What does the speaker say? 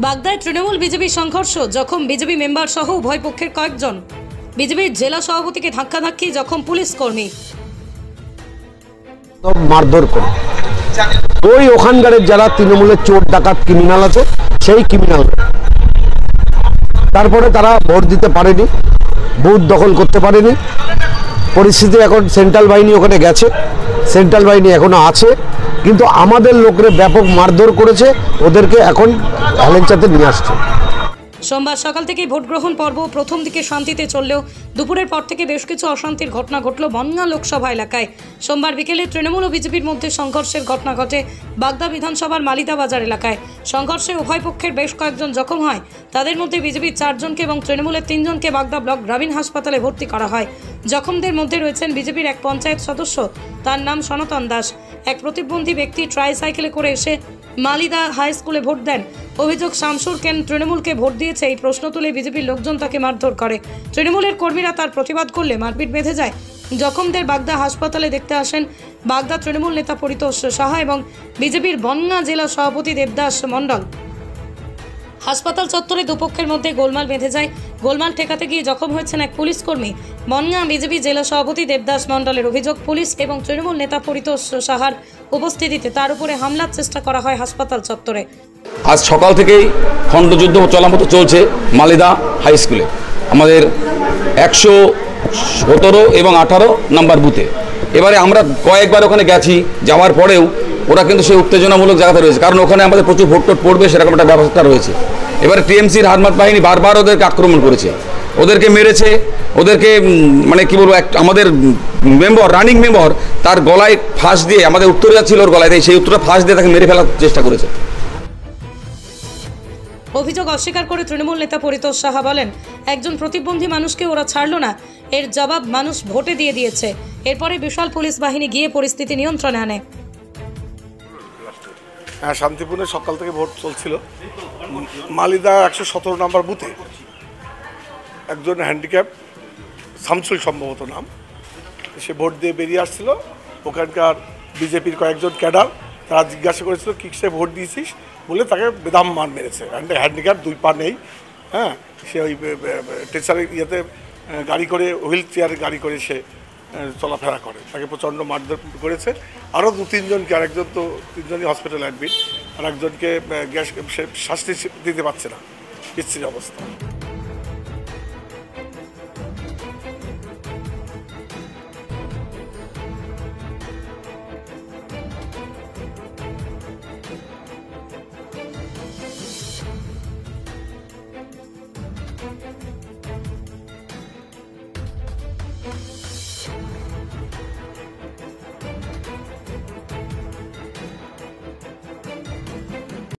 বাগদায় Trinamool BJP সংঘর্ষ, জখম BJP member সহ উভয় পক্ষের কয়েকজন। বিজেপির জেলা সভাপতিকে ধাক্কাধাক্কি, জখম পুলিশ কর্মী। মারধর করে ওই ওখানকার যারা তৃণমূলের চোর ডাকাত ক্রিমিনাল আছে সেই ক্রিমিনাল, তারপরে তারা ভোট দিতে পারেনি, বুথ দখল করতে পারেনি। পরিস্থিতি এখন সেন্ট্রাল বাহিনী ওখানে গেছে, সেন্ট্রাল বাহিনী এখনো আছে, কিন্তু আমাদের লোকরে ব্যাপক মারধর করেছে, ওদেরকে এখন হেলেঞ্চাতে নিয়ে আসছে। সোমবার সকাল থেকেই ভোট গ্রহণ পর্ব প্রথম দিকে শান্তিতে চললেও দুপুরের পর থেকে বেশ কিছু অশান্তির ঘটনা ঘটল বনগাঁ লোকসভা এলাকায়। সোমবার বিকেলে তৃণমূল ও বিজেপির মধ্যে সংঘর্ষের ঘটনা ঘটে বাগদা বিধানসভার মালিদা বাজার এলাকায়। সংঘর্ষে উভয় পক্ষের বেশ কয়েকজন জখম হয়। তাদের মধ্যে বিজেপির 4 জনকে এবং তৃণমূলের 3 জনকে বাগদা ব্লক গ্রামীণ হাসপাতালে ভর্তি করা হয়। জখমদের মধ্যে রয়েছেন বিজেপির এক পঞ্চায়েত সদস্য, তার নাম সনাতন দাস। এক প্রতিবন্ধী ব্যক্তি ট্রাইসাইকেলে করে এসে মালিদা হাই স্কুলে ভোট দেন। অভিযোগ, শামসুর কেন তৃণমূলকে ভোট দিয়েছে এই প্রশ্ন তুলে বিজেপির লোকজন তাকে মারধর করে। তৃণমূলের কর্মীরা তার প্রতিবাদ করলে মারপিট বেঁধে যায়। জখমদের বাগদা হাসপাতালে দেখতে আসেন বাগদা তৃণমূল নেতা পরিতোষ সাহা এবং বিজেপির বনগাঁ জেলা সভাপতি দেবদাস মণ্ডল। হাসপাতাল চত্বরে দুপক্ষের মধ্যে গোলমাল বেঁধে যায়। গোলমাল ঠেকাতে গিয়ে জখম হয়েছেন এক পুলিশ কর্মী। বনগাঁ বিজেপি জেলা সভাপতি দেবদাস মণ্ডলের অভিযোগ, পুলিশ এবং তৃণমূল নেতা পরিতোষ সাহার উপস্থিতিতে তার উপরে হামলার চেষ্টা করা হয় হাসপাতাল চত্বরে। আজ সকাল থেকেই খণ্ডযুদ্ধ চলামতো চলছে মালিদা হাই স্কুলে, আমাদের 117 এবং 18 নাম্বার বুথে। এবারে আমরা কয়েকবার ওখানে গেছি, যাওয়ার পরেও ওরা কিন্তু সেই উত্তেজনামূলক জায়গাতে রয়েছে, কারণ ওখানে আমাদের প্রচুর ভোট টোট পড়বে সেরকম একটা ব্যবস্থা রয়েছে। এবারে টিএমসির হারমাত বাহিনী বারবার ওদেরকে আক্রমণ করেছে, ওদেরকে মেরেছে, ওদেরকে মানে কি বলবো, আমাদের মেম্বার রানিং মেম্বার তার গলায় ফাঁস দিয়ে, আমাদের উত্তরটা ছিল ওর গলায়, তাই সেই উত্তরটা ফাঁস দিয়ে তাকে মেরে ফেলার চেষ্টা করেছে। অভিযোগ অস্বীকার করে তৃণমূল নেতা পরিতোষ সাহা বলেন, একজন প্রতিবন্ধী মানুষকে ওরা ছাড়লো না, এর জবাব মানুষ ভোটে দিয়ে দিয়েছে। এরপরে বিশাল পুলিশ বাহিনী গিয়ে পরিস্থিতি নিয়ন্ত্রণে আনে। হ্যাঁ, শান্তিপূর্ণ সকাল থেকে ভোট চলছিল। মালিদা 117 নাম্বার বুথে একজন হ্যান্ডিক্যাপ, শামসুল সম্ভবত নাম, সে ভোট দিয়ে বেরিয়ে আসছিল। ওখানকার বিজেপির কয়েকজন ক্যাডার তারা জিজ্ঞাসা করেছিল কিসে ভোট দিয়েছিস বলে তাকে বেদাম মার মেরেছে। হ্যান্ডিক্যাপ, 2 পা নেই। হ্যাঁ, সে ওই টেসারের ইয়েতে গাড়ি করে, হুইল চেয়ারে গাড়ি করে সে চলাফেরা করে, তাকে প্রচণ্ড মারধর করেছে। আরও 2-3 জনকে, আরেকজন তো 3 জনই হসপিটাল অ্যাডমিট, আর একজনকে গ্যাস, সে শ্বাস দিতে পারছে না, বিচ্ছিরি অবস্থা।